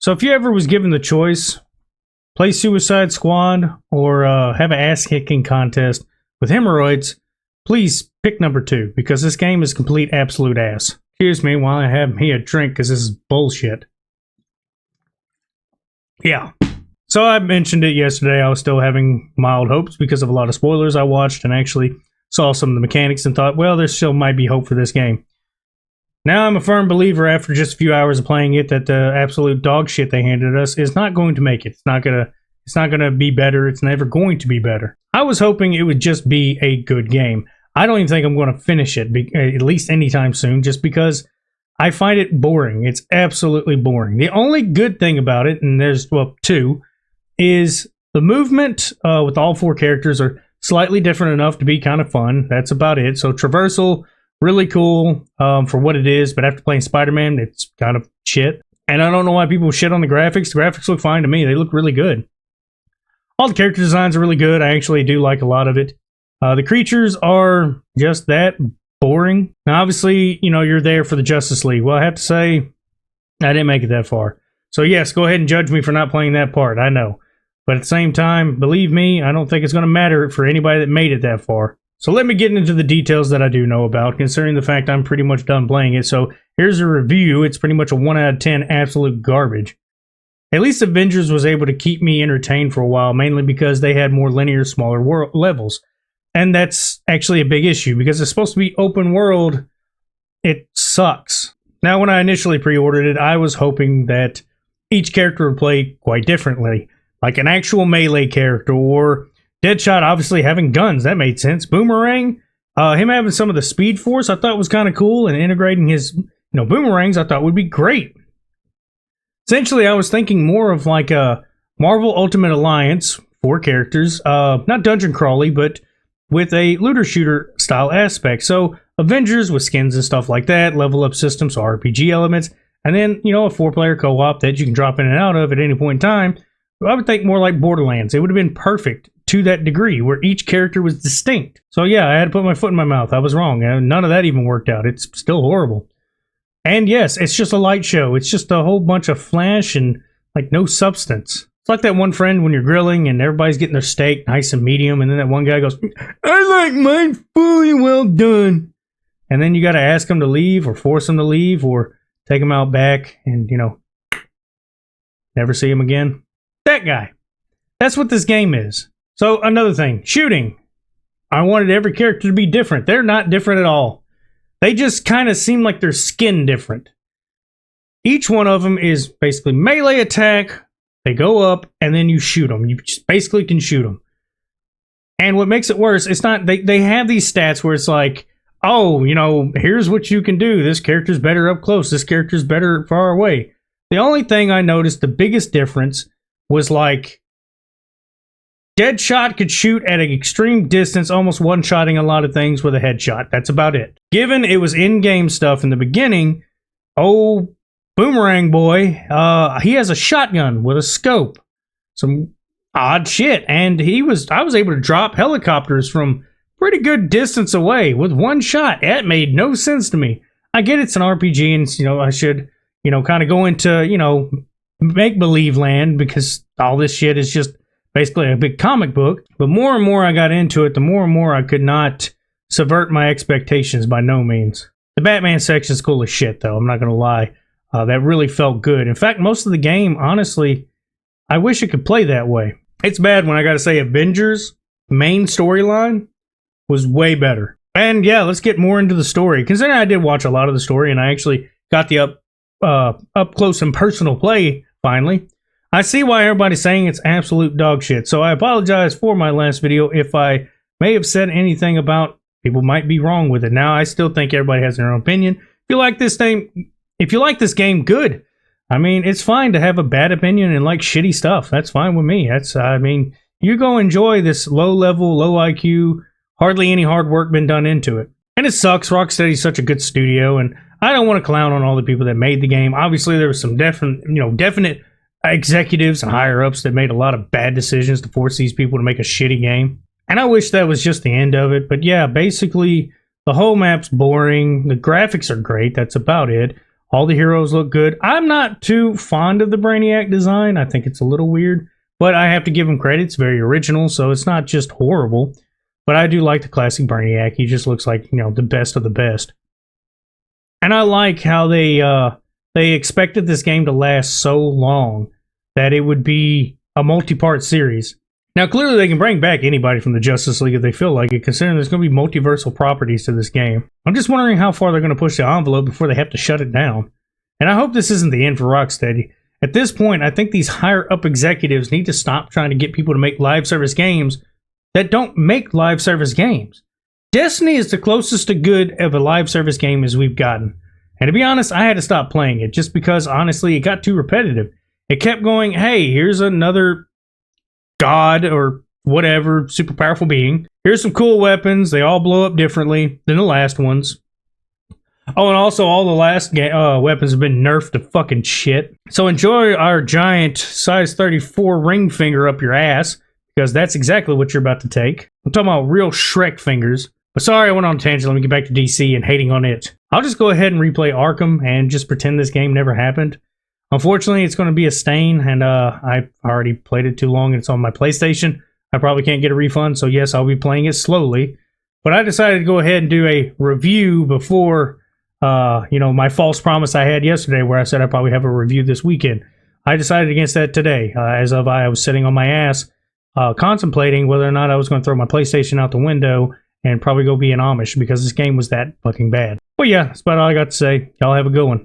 So if you ever was given the choice, play Suicide Squad or have an ass-kicking contest with hemorrhoids, please pick number 2, because this game is complete absolute ass. Excuse me while I have me a drink, because this is bullshit. Yeah. So I mentioned it yesterday, I was still having mild hopes because of a lot of spoilers I watched and actually saw some of the mechanics and thought, well, there still might be hope for this game. Now I'm a firm believer after just a few hours of playing it that the absolute dog shit they handed us is not going to make it. It's not gonna be better. It's never going to be better. I was hoping it would just be a good game. I don't even think I'm going to finish it, at least anytime soon, just because I find it boring. It's absolutely boring. The only good thing about it, and there's, well, 2, is the movement with all 4 characters are slightly different enough to be kind of fun. That's about it. So traversal, really cool for what it is, but after playing Spider-Man, it's kind of shit. And I don't know why people shit on the graphics. The graphics look fine to me. They look really good. All the character designs are really good. I actually do like a lot of it. The creatures are just that boring. Now, obviously, you know, you're there for the Justice League. Well, I have to say, I didn't make it that far. So yes, go ahead and judge me for not playing that part. I know. But at the same time, believe me, I don't think it's going to matter for anybody that made it that far. So let me get into the details that I do know about, considering the fact I'm pretty much done playing it. So here's a review. It's pretty much a 1 out of 10 absolute garbage. At least Avengers was able to keep me entertained for a while, mainly because they had more linear, smaller levels. And that's actually a big issue, because it's supposed to be open world. It sucks. Now, when I initially pre-ordered it, I was hoping that each character would play quite differently, like an actual melee character, or Deadshot obviously having guns. That made sense. Boomerang, him having some of the Speed Force, I thought was kind of cool, and integrating his, boomerangs, I thought would be great. Essentially, I was thinking more of like a Marvel Ultimate Alliance, 4 characters, not dungeon crawly, but with a looter shooter style aspect. So Avengers with skins and stuff like that, level up systems, so RPG elements, and then, a 4-player co-op that you can drop in and out of at any point in time. I would think more like Borderlands. It would have been perfect to that degree, where each character was distinct. So yeah, I had to put my foot in my mouth. I was wrong. None of that even worked out. It's still horrible. And yes, it's just a light show. It's just a whole bunch of flash and like no substance. It's like that one friend when you're grilling and everybody's getting their steak nice and medium, and then that one guy goes, "I like mine fully well done." And then you got to ask him to leave, or force him to leave, or take him out back and, never see him again. That guy. That's what this game is. So another thing, shooting. I wanted every character to be different. They're not different at all. They just kind of seem like their skin different. Each one of them is basically melee attack. They go up and then you shoot them. You just basically can shoot them. And what makes it worse, it's not, they have these stats where it's like, oh, here's what you can do. This character's better up close. This character's better far away. The only thing I noticed, the biggest difference, was like Deadshot could shoot at an extreme distance, almost one-shotting a lot of things with a headshot. That's about it. Given it was in-game stuff in the beginning, Boomerang Boy, he has a shotgun with a scope. Some odd shit. And I was able to drop helicopters from pretty good distance away with one shot. That made no sense to me. I get it's an RPG and, I should, kind of go into, make-believe land, because all this shit is just basically a big comic book. But more and more I got into it, the more and more I could not subvert my expectations by no means. The Batman section is cool as shit, though. I'm not going to lie. That really felt good. In fact, most of the game, honestly, I wish it could play that way. It's bad when I got to say Avengers main storyline was way better. And yeah, let's get more into the story. Considering I did watch a lot of the story, and I actually got the up close and personal play finally. I see why everybody's saying it's absolute dog shit. So I apologize for my last video if I may have said anything about people might be wrong with it. Now, I still think everybody has their own opinion. If you like this game, good. I mean, it's fine to have a bad opinion and like shitty stuff. That's fine with me. You go enjoy this low level, low IQ, hardly any hard work been done into it. And it sucks. Rocksteady's such a good studio, and I don't want to clown on all the people that made the game. Obviously, there was some definite executives and higher ups that made a lot of bad decisions to force these people to make a shitty game. And I wish that was just the end of it. But yeah, basically, the whole map's boring. The graphics are great. That's about it. All the heroes look good. I'm not too fond of the Brainiac design. I think it's a little weird, but I have to give him credit. It's very original, so it's not just horrible. But I do like the classic Brainiac. He just looks like, the best of the best. And I like how they expected this game to last so long that it would be a multi-part series. Now, clearly they can bring back anybody from the Justice League if they feel like it, considering there's going to be multiversal properties to this game. I'm just wondering how far they're going to push the envelope before they have to shut it down. And I hope this isn't the end for Rocksteady. At this point, I think these higher-up executives need to stop trying to get people to make live service games that don't make live service games. Destiny is the closest to good of a live service game as we've gotten. And to be honest, I had to stop playing it just because, honestly, it got too repetitive. It kept going, hey, here's another god or whatever, super powerful being. Here's some cool weapons. They all blow up differently than the last ones. Oh, and also all the last weapons have been nerfed to fucking shit. So enjoy our giant size 34 ring finger up your ass, because that's exactly what you're about to take. I'm talking about real Shrek fingers. But sorry, I went on a tangent. Let me get back to DC and hating on it. I'll just go ahead and replay Arkham and just pretend this game never happened. Unfortunately, it's going to be a stain, and I already played it too long, and it's on my PlayStation. I probably can't get a refund, so yes, I'll be playing it slowly. But I decided to go ahead and do a review before, my false promise I had yesterday where I said I'd probably have a review this weekend. I decided against that today. I was sitting on my ass, contemplating whether or not I was going to throw my PlayStation out the window and probably go be an Amish because this game was that fucking bad. But yeah, that's about all I got to say. Y'all have a good one.